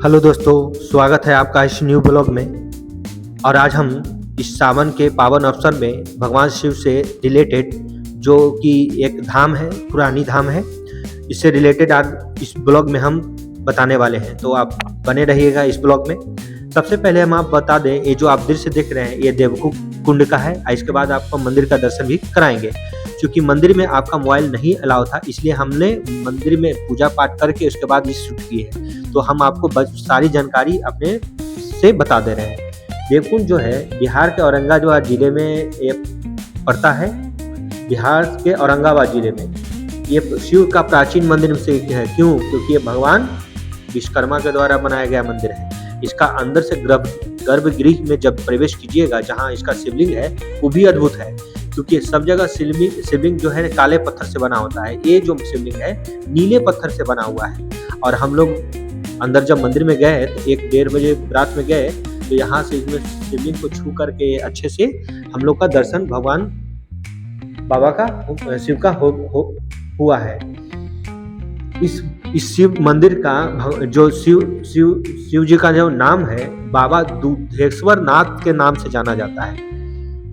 Hello दोस्तों, स्वागत है आपका इस न्यू ब्लॉग में। और आज हम इस सावन के पावन अवसर में भगवान शिव से रिलेटेड जो कि एक धाम है, पुरानी धाम है, इससे रिलेटेड आज इस ब्लॉग में हम बताने वाले हैं। तो आप बने रहिएगा इस ब्लॉग में। सबसे पहले हम आप बता दें, ये जो आप दृश्य देख रहे हैं ये देवकूप कुंड का है। इसके बाद आपको मंदिर का दर्शन भी कराएंगे। क्योंकि मंदिर में आपका मोबाइल नहीं अलाउ था, इसलिए हमने मंदिर में पूजा पाठ करके उसके बाद ये शूट की है। तो हम आपको सारी जानकारी अपने से बता दे रहे हैं। देवकुंड जो है बिहार के औरंगाबाद जिले में ये पड़ता है। बिहार के औरंगाबाद जिले में ये शिव का प्राचीन मंदिर में से एक है। क्यों? क्योंकि ये भगवान विश्वकर्मा के द्वारा बनाया गया मंदिर है। इसका अंदर से गर्भगृह में जब प्रवेश कीजिएगा, जहाँ इसका शिवलिंग है वो भी अद्भुत है। क्योंकि सब जगह शिवलिंग जो है काले पत्थर से बना होता है, ये जो शिवलिंग है नीले पत्थर से बना हुआ है। और हम लोग अंदर जब मंदिर में गए तो 1-1:30 बजे रात में गए, तो यहाँ से इसमें शिवलिंग को छू करके अच्छे से हम लोग का दर्शन भगवान बाबा का शिव का हुआ है। इस शिव मंदिर का जो शिव जी का जो नाम है, बाबा दुधेश्वर नाथ के नाम से जाना जाता है।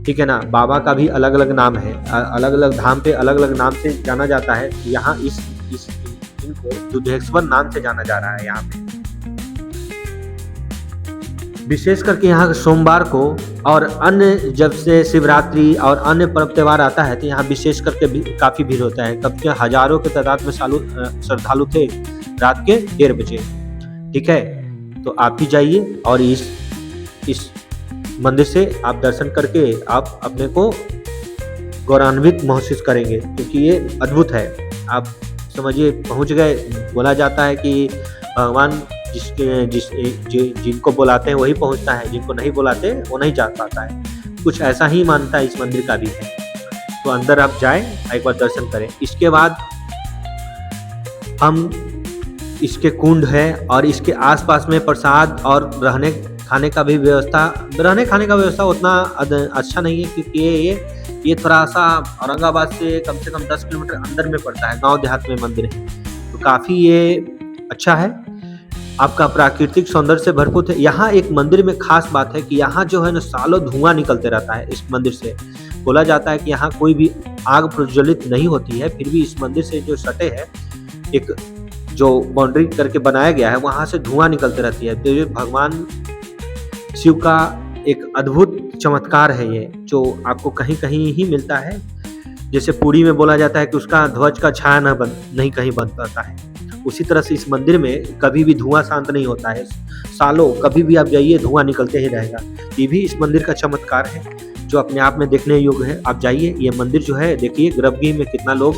ठीक है ना। बाबा का भी अलग अलग नाम है, अलग अलग धाम पे अलग अलग नाम से जाना जाता है। यहाँ इनको दुधेश्वर नाम से जाना जा रहा है। यहाँ पे विशेष करके यहाँ सोमवार को और अन्य जब से शिवरात्रि और अन्य पर्व त्योहार आता है तो यहाँ विशेष करके काफी भीड़ होता है। कब के हजारों के तादाद में श्रद्धालु थे रात के 1:30 बजे। ठीक है, तो आप भी जाइए और इस मंदिर से आप दर्शन करके आप अपने को गौरवान्वित महसूस करेंगे, क्योंकि ये अद्भुत है। आप समझिए पहुंच गए। बोला जाता है कि भगवान जिनको बुलाते हैं वही पहुंचता है, जिनको नहीं बुलाते वो नहीं जा पाता है। कुछ ऐसा ही मानता है इस मंदिर का भी है। तो अंदर आप जाएं, एक बार दर्शन करें। इसके बाद हम इसके कुंड है और इसके आसपास में प्रसाद और रहने खाने का व्यवस्था उतना अच्छा नहीं है, क्योंकि ये थोड़ा सा औरंगाबाद से कम 10 किलोमीटर अंदर में पड़ता है। गांव देहात में मंदिर है, तो काफ़ी ये अच्छा है। आपका प्राकृतिक सौंदर्य से भरपूर है। यहाँ एक मंदिर में खास बात है कि यहाँ जो है ना सालों धुआं निकलते रहता है इस मंदिर से। बोला जाता है कि यहाँ कोई भी आग प्रज्वलित नहीं होती है, फिर भी इस मंदिर से जो सटे है, एक जो बाउंड्री करके बनाया गया है, वहाँ से धुआं निकलते रहती है। तो ये भगवान शिव का एक अद्भुत चमत्कार है ये, जो आपको कहीं कहीं ही मिलता है। जैसे पुरी में बोला जाता है कि उसका ध्वज का छाया नहीं कहीं बन पाता है, उसी तरह से इस मंदिर में कभी भी धुआं शांत नहीं होता है। सालों कभी भी आप जाइए धुआं निकलते ही रहेगा। ये भी इस मंदिर का चमत्कार है जो अपने आप में देखने योग्य है। आप जाइए, ये मंदिर जो है देखिए, गर्भगृह में कितना लोग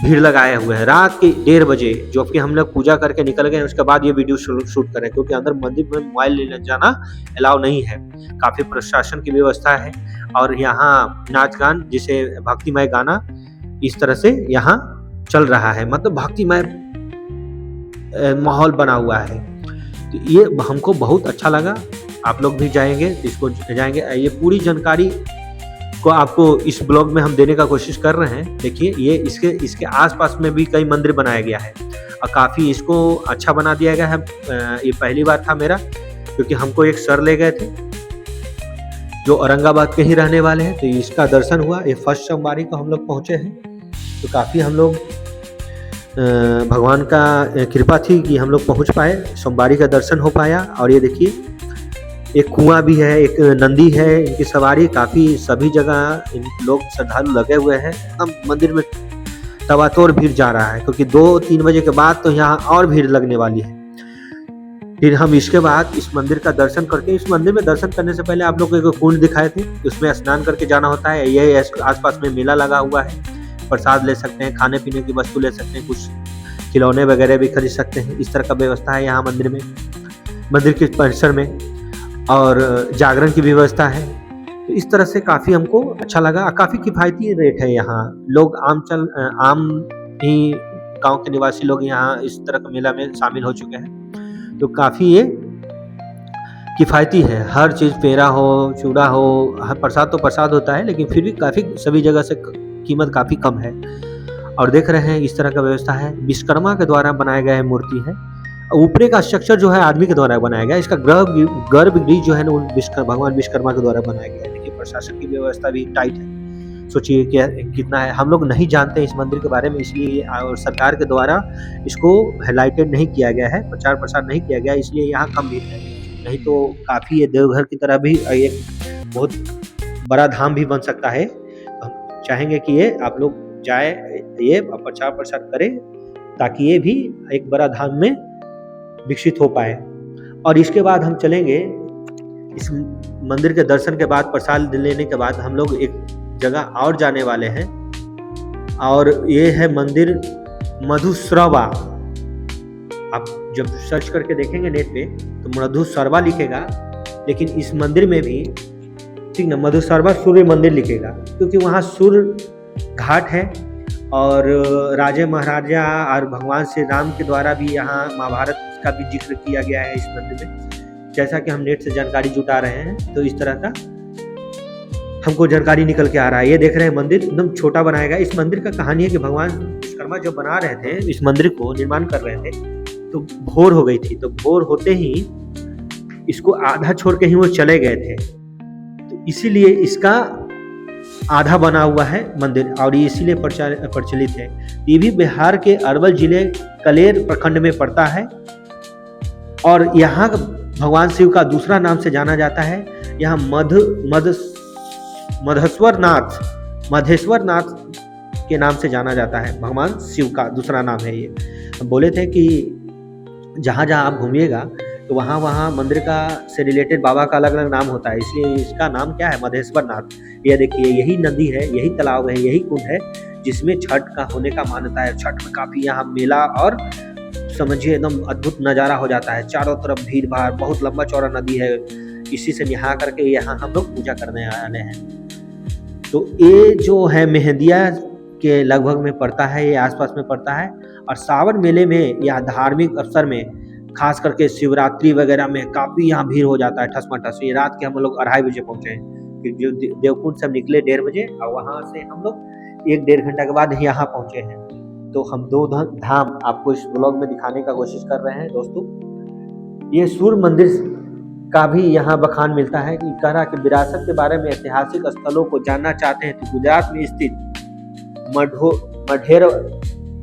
भीड़ लगाए हुए हैं। रात के 1:30 बजे जो कि हम लोग पूजा करके निकल गए, उसके बाद ये वीडियो शूट करें, क्योंकि अंदर मंदिर में मोबाइल ले जाना अलाउ नहीं है। काफी प्रशासन की व्यवस्था है। और यहाँ नाच गान, जिसे भक्तिमय गाना, इस तरह से यहाँ चल रहा है। मतलब भक्तिमय माहौल बना हुआ है। तो ये हमको बहुत अच्छा लगा। आप लोग भी जाएंगे, इसको जाएंगे। ये पूरी जानकारी को आपको इस ब्लॉग में हम देने का कोशिश कर रहे हैं। देखिए, ये इसके आसपास में भी कई मंदिर बनाया गया है और काफ़ी इसको अच्छा बना दिया गया है। ये पहली बार था मेरा, क्योंकि हमको एक सर ले गए थे जो औरंगाबाद के ही रहने वाले हैं, तो इसका दर्शन हुआ। ये फर्स्ट सोमवारी को हम लोग पहुँचे हैं, तो काफ़ी हम लोग भगवान का कृपा थी कि हम लोग पहुँच पाए, सोमवारी का दर्शन हो पाया। और ये देखिए, एक कुआं भी है, एक नंदी है, इनकी सवारी काफ़ी सभी जगह इन लोग श्रद्धालु लगे हुए हैं। एकदम मंदिर में तवातोड़ भीड़ जा रहा है, क्योंकि 2-3 बजे के बाद तो यहाँ और भीड़ लगने वाली है। फिर हम इसके बाद इस मंदिर का दर्शन करके, इस मंदिर में दर्शन करने से पहले आप लोग को एक कुंड दिखाए थे, उसमें स्नान करके जाना होता है। यही आसपास में मेला लगा हुआ है, प्रसाद ले सकते हैं, खाने पीने की वस्तु ले सकते हैं, कुछ खिलौने वगैरह भी खरीद सकते हैं। इस तरह का व्यवस्था है यहाँ मंदिर में, मंदिर के परिसर में। और जागरण की व्यवस्था है। तो इस तरह से काफ़ी हमको अच्छा लगा। काफ़ी किफ़ायती रेट है यहाँ। लोग आम ही गांव के निवासी लोग यहाँ इस तरह का मेला में शामिल हो चुके हैं। तो काफ़ी ये किफ़ायती है। हर चीज़, पेड़ा हो, चूड़ा हो, प्रसाद तो प्रसाद होता है, लेकिन फिर भी काफ़ी सभी जगह से कीमत काफ़ी कम है। और देख रहे हैं इस तरह का व्यवस्था है। विश्वकर्मा के द्वारा बनाया गया मूर्ति है ऊपरी का स्ट्रक्चर जो है आदमी के द्वारा बनाया गया है। इसका गर्भगृह जो है ना भगवान विश्वकर्मा के द्वारा बनाया गया है। देखिए प्रशासन की व्यवस्था भी टाइट है। सोचिए क्या कितना है, हम लोग नहीं जानते इस मंदिर के बारे में, इसलिए और सरकार के द्वारा इसको हाइलाइटेड नहीं किया गया है, प्रचार प्रसार नहीं किया गया, इसलिए यहाँ कम भीड़ है। नहीं तो काफ़ी ये देवघर की तरह भी एक बहुत बड़ा धाम भी बन सकता है। हम चाहेंगे कि ये आप लोग जाए, ये प्रचार प्रसार करें, ताकि ये भी एक बड़ा धाम में विकसित हो पाए। और इसके बाद हम चलेंगे, इस मंदिर के दर्शन के बाद, प्रसाद लेने के बाद हम लोग एक जगह और जाने वाले हैं, और ये है मंदिर मधुश्रवा। आप जब सर्च करके देखेंगे नेट पे तो मधुश्रवा लिखेगा, लेकिन इस मंदिर में भी ठीक ना मधुश्रवा सूर्य मंदिर लिखेगा, क्योंकि वहाँ सूर्य घाट है और राजे महाराजा और भगवान श्री राम के द्वारा भी यहाँ महाभारत का भी जिक्र किया गया है इस मंदिर में। जैसा कि हम नेट से जानकारी जुटा रहे हैं तो इस तरह का हमको जानकारी निकल के आ रहा है। ये देख रहे हैं मंदिर एकदम छोटा बनाया गया। इस मंदिर का कहानी है कि भगवान विश्वकर्मा जब बना रहे थे, इस मंदिर को निर्माण कर रहे थे, तो भोर हो गई थी। तो भोर होते ही इसको आधा छोड़ के ही वो चले गए थे, तो इसीलिए इसका आधा बना हुआ है मंदिर, और ये इसीलिए प्रचलित है। ये भी बिहार के अरवल जिले कलेर प्रखंड में पड़ता है, और यहाँ भगवान शिव का दूसरा नाम से जाना जाता है। यहाँ मधेश्वर नाथ के नाम से जाना जाता है, भगवान शिव का दूसरा नाम है ये। हम बोले थे कि जहाँ जहाँ आप घूमिएगा तो वहाँ वहाँ मंदिर का से रिलेटेड बाबा का अलग अलग नाम होता है, इसलिए इसका नाम क्या है, मधेश्वर नाथ। ये देखिए यही नदी है, यही तालाब है, यही कुंड है जिसमें छठ का होने का मान्यता है। छठ में काफ़ी यहाँ मेला और समझिए एकदम अद्भुत नज़ारा हो जाता है। चारों तरफ भीड़ भाड़, बहुत लंबा चौड़ा नदी है, इसी से नहा करके यहाँ हम लोग पूजा करने आने हैं। तो ये जो है मेहंदिया के लगभग में पड़ता है, ये आसपास में पड़ता है। और सावन मेले में या धार्मिक अवसर में, खास करके शिवरात्रि वगैरह में काफ़ी यहाँ भीड़ हो जाता है ठसमठस। ये रात के हम लोग 2:30 बजे पहुँचे हैं, कि जो देवकुंड से हम निकले 1:30 बजे, और वहाँ से हम लोग 1-1.5 घंटा के बाद यहाँ पहुँचे हैं। तो हम 2 धाम आपको इस ब्लॉग में दिखाने का कोशिश कर रहे हैं दोस्तों। ये सूर्य मंदिर का भी यहाँ बखान मिलता है कि कह रहा कि विरासत के बारे में ऐतिहासिक स्थलों को जानना चाहते हैं तो गुजरात में स्थित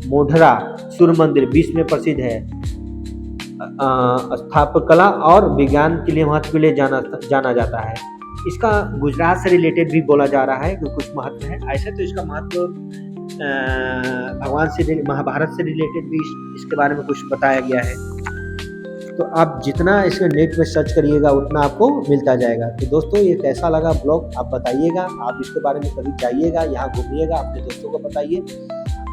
मोढेरा सूर्य मंदिर विश्व में प्रसिद्ध है। स्थापकला और विज्ञान के लिए महत्व के लिए जाना जाता है। इसका गुजरात से रिलेटेड भी बोला जा रहा है कि कुछ महत्व है। ऐसे तो इसका महत्व भगवान से, महाभारत से रिलेटेड भी इसके बारे में कुछ बताया गया है। तो आप जितना इसके नेट में सर्च करिएगा उतना आपको मिलता जाएगा। तो दोस्तों ये कैसा लगा ब्लॉग आप बताइएगा, आप इसके बारे में कभी जाइएगा, यहाँ घूमिएगा, अपने दोस्तों को बताइए।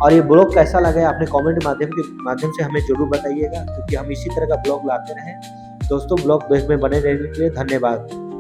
और ये ब्लॉग कैसा लगा आपने कमेंट माध्यम से हमें जरूर बताइएगा, क्योंकि हम इसी तरह का ब्लॉग लाते रहें। दोस्तों ब्लॉग में बने रहने के लिए धन्यवाद।